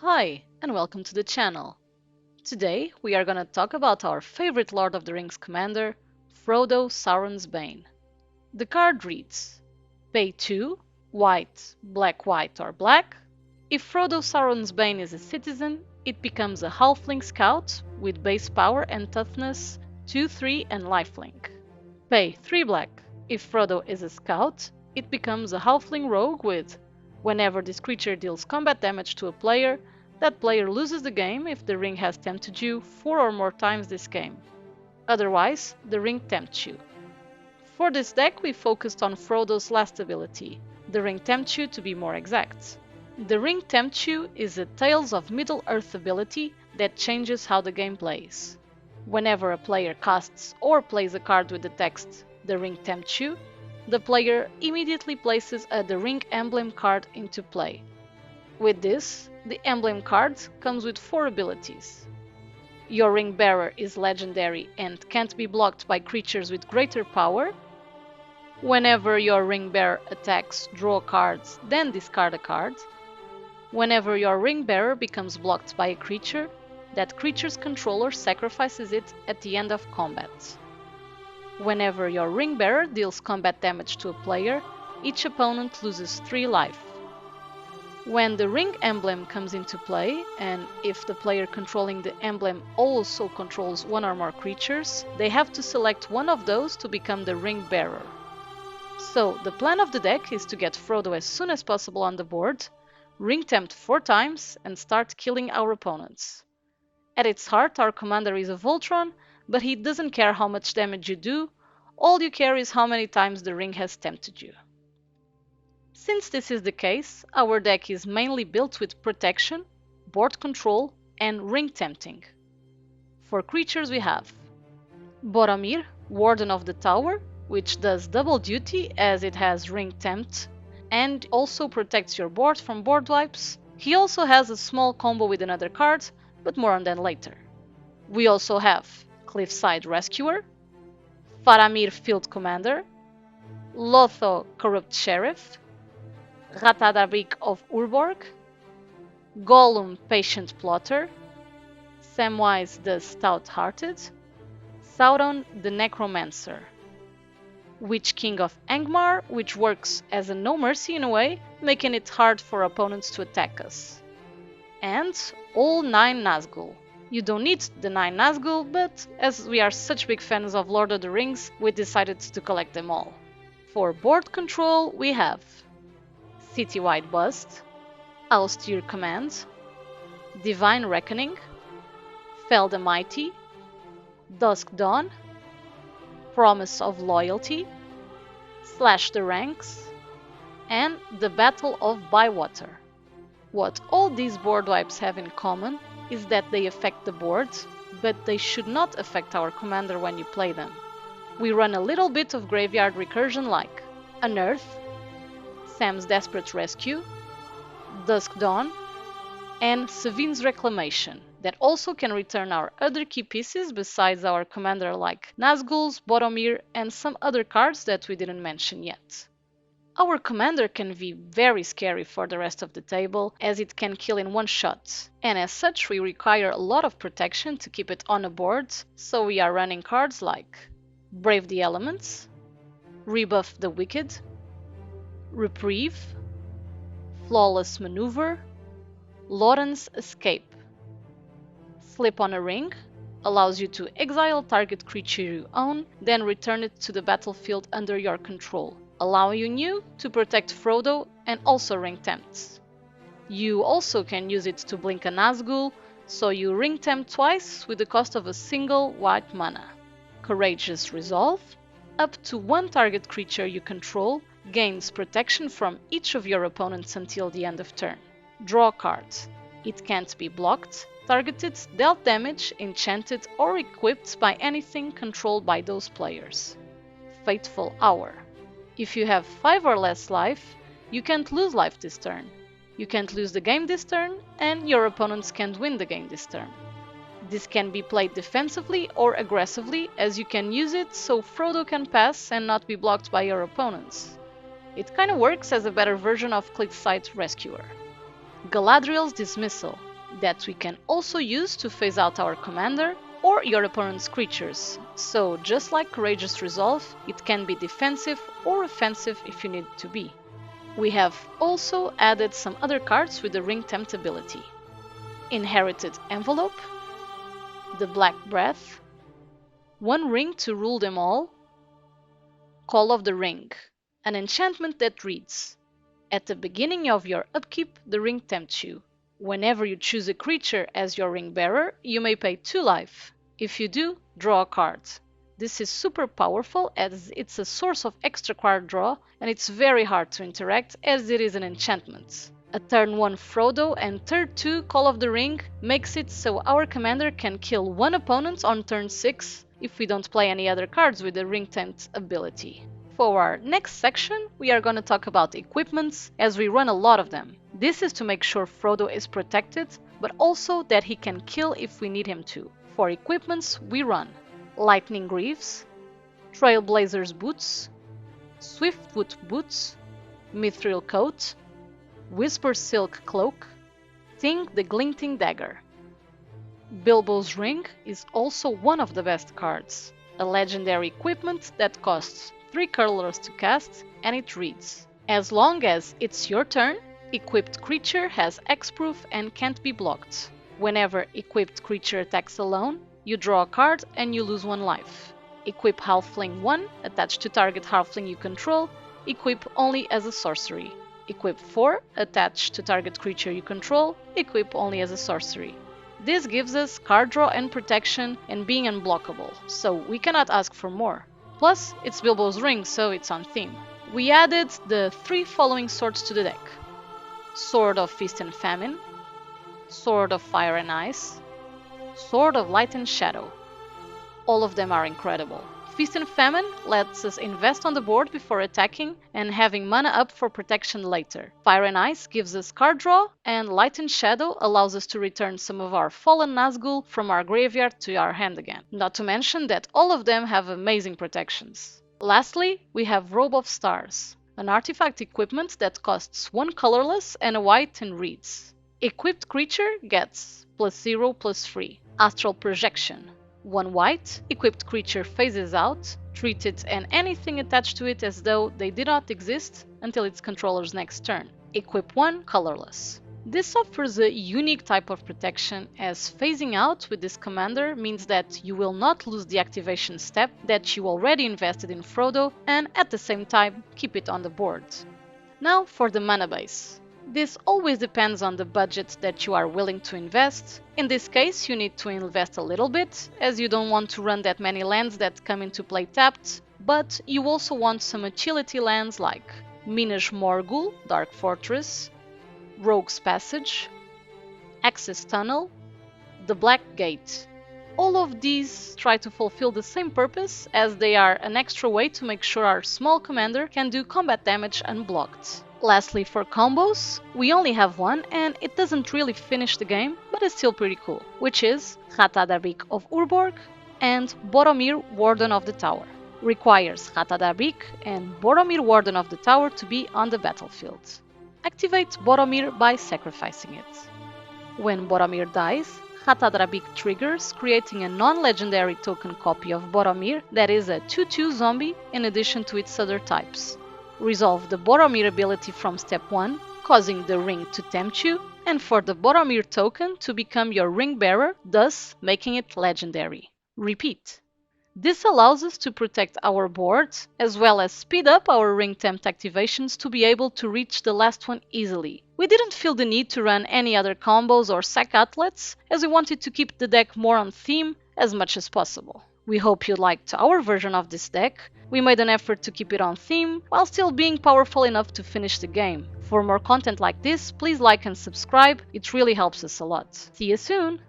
Hi, and welcome to the channel. Today we are gonna talk about our favorite Lord of the Rings commander, Frodo Sauron's Bane. The card reads: Pay 2, white, or black. If Frodo Sauron's Bane is a citizen, it becomes a halfling scout with base power and toughness 2, 3 and lifelink. Pay 3 black. If Frodo is a scout, it becomes a halfling rogue with: whenever this creature deals combat damage to a player, that player loses the game if the ring has tempted you 4 or more times this game. Otherwise, the ring tempts you. For this deck we focused on Frodo's last ability, the ring tempts you to be more exact. The ring tempts you is a Tales of Middle-earth ability that changes how the game plays. Whenever a player casts or plays a card with the text "The ring tempts you", the player immediately places a The Ring emblem card into play. With this, the emblem card comes with 4 abilities. Your ring bearer is legendary and can't be blocked by creatures with greater power. Whenever your ring bearer attacks, draw cards, then discard a card. Whenever your ring bearer becomes blocked by a creature, that creature's controller sacrifices it at the end of combat. Whenever your ring bearer deals combat damage to a player, each opponent loses 3 life. When the ring emblem comes into play, and if the player controlling the emblem also controls 1 or more creatures, they have to select one of those to become the ring bearer. So the plan of the deck is to get Frodo as soon as possible on the board, ring tempt 4 times, and start killing our opponents. At its heart, our commander is a Voltron, but he doesn't care how much damage you do, all you care is how many times the ring has tempted you. Since this is the case, our deck is mainly built with protection, board control, and ring tempting. For creatures we have Boromir, Warden of the Tower, which does double duty as it has ring tempt and also protects your board from board wipes. He also has a small combo with another card, but more on that later. We also have Cliffside Rescuer, Faramir Field Commander, Lotho Corrupt Sheriff, Ratadabik of Urborg, Gollum Patient Plotter, Samwise the Stout-Hearted, Sauron the Necromancer, Witch King of Angmar, which works as a no mercy in a way, making it hard for opponents to attack us, and all 9 Nazgul. You don't need the 9 Nazgul, but as we are such big fans of Lord of the Rings, we decided to collect them all. For board control we have Citywide Bust, Austere Command, Divine Reckoning, Fell the Mighty, Dusk Dawn, Promise of Loyalty, Slash the Ranks, and the Battle of Bywater. What all these board wipes have in common is that they affect the board, but they should not affect our commander when you play them. We run a little bit of graveyard recursion like Unearth, Sam's Desperate Rescue, Dusk Dawn, and Savin's Reclamation, that also can return our other key pieces besides our commander like Nazguls, Boromir, and some other cards that we didn't mention yet. Our commander can be very scary for the rest of the table, as it can kill in one shot, and as such we require a lot of protection to keep it on a board, so we are running cards like Brave the Elements, Rebuff the Wicked, Reprieve, Flawless Maneuver, Loren's Escape. Slip on a Ring allows you to exile target creature you own, then return it to the battlefield under your control, allowing you to protect Frodo and also ring tempts. You also can use it to blink a Nazgul, so you ring tempt twice with the cost of a single white mana. Courageous Resolve. Up to 1 target creature you control gains protection from each of your opponents until the end of turn. Draw cards. It can't be blocked, targeted, dealt damage, enchanted, or equipped by anything controlled by those players. Fateful Hour. If you have 5 or less life, you can't lose life this turn. You can't lose the game this turn, and your opponents can't win the game this turn. This can be played defensively or aggressively, as you can use it so Frodo can pass and not be blocked by your opponents. It kinda works as a better version of Cliffside Rescuer. Galadriel's Dismissal. that we can also use to phase out our commander or your opponent's creatures. So just like Courageous Resolve, it can be defensive or offensive if you need it to be. We have also added some other cards with the Ring Tempt ability. Inherited Envelope, the Black Breath, One Ring to Rule Them All, Call of the Ring, an enchantment that reads: at the beginning of your upkeep, the ring tempts you. Whenever you choose a creature as your ring bearer, you may pay 2 life. If you do, draw a card. This is super powerful as it's a source of extra card draw, and it's very hard to interact as it is an enchantment. A turn 1 Frodo and turn 2 Call of the Ring makes it so our commander can kill one opponent on turn 6 if we don't play any other cards with the Ring Tempt ability. For our next section, we are going to talk about equipments, as we run a lot of them. This is to make sure Frodo is protected, but also that he can kill if we need him to. For equipments, we run Lightning Greaves, Trailblazer's Boots, Swiftfoot Boots, Mithril Coat, Whisper Silk Cloak, Ting the Glinting Dagger. Bilbo's Ring is also one of the best cards, a legendary equipment that costs 3 colors to cast, and it reads: as long as it's your turn, equipped creature has X-proof and can't be blocked. Whenever equipped creature attacks alone, you draw a card and you lose 1 life. Equip Halfling 1, attached to target Halfling you control, equip only as a sorcery. Equip 4, attached to target creature you control, equip only as a sorcery. This gives us card draw and protection and being unblockable, so we cannot ask for more. Plus, it's Bilbo's Ring, so it's on theme. We added the 3 following swords to the deck: Sword of Feast and Famine, Sword of Fire and Ice, Sword of Light and Shadow. All of them are incredible. Feast and Famine lets us invest on the board before attacking and having mana up for protection later. Fire and Ice gives us card draw, and Light and Shadow allows us to return some of our fallen Nazgul from our graveyard to our hand again. Not to mention that all of them have amazing protections. Lastly, we have Robe of Stars, an artifact equipment that costs 1 colorless and a white and reads: equipped creature gets +0/+3. Astral Projection. 1 white, equipped creature phases out, treat it and anything attached to it as though they did not exist until its controller's next turn. Equip 1 colorless. This offers a unique type of protection, as phasing out with this commander means that you will not lose the activation step that you already invested in Frodo, and at the same time keep it on the board. Now for the mana base. This always depends on the budget that you are willing to invest. In this case, you need to invest a little bit, as you don't want to run that many lands that come into play tapped, but you also want some utility lands like Minas Morgul, Dark Fortress, Rogue's Passage, Access Tunnel, the Black Gate. All of these try to fulfill the same purpose, as they are an extra way to make sure our small commander can do combat damage unblocked. Lastly, for combos, we only have one and it doesn't really finish the game, but it's still pretty cool, which is Ratadabik of Urborg and Boromir, Warden of the Tower. Requires Ratadabik and Boromir, Warden of the Tower to be on the battlefield. Activate Boromir by sacrificing it. When Boromir dies, Ratadabik triggers, creating a non-legendary token copy of Boromir that is a 2/2 zombie in addition to its other types. Resolve the Boromir ability from step 1, causing the ring to tempt you, and for the Boromir token to become your ring bearer, thus making it legendary. Repeat. This allows us to protect our board, as well as speed up our ring tempt activations to be able to reach the last one easily. We didn't feel the need to run any other combos or sack outlets, as we wanted to keep the deck more on theme as much as possible. We hope you liked our version of this deck. We made an effort to keep it on theme, while still being powerful enough to finish the game. For more content like this, please like and subscribe, it really helps us a lot. See you soon!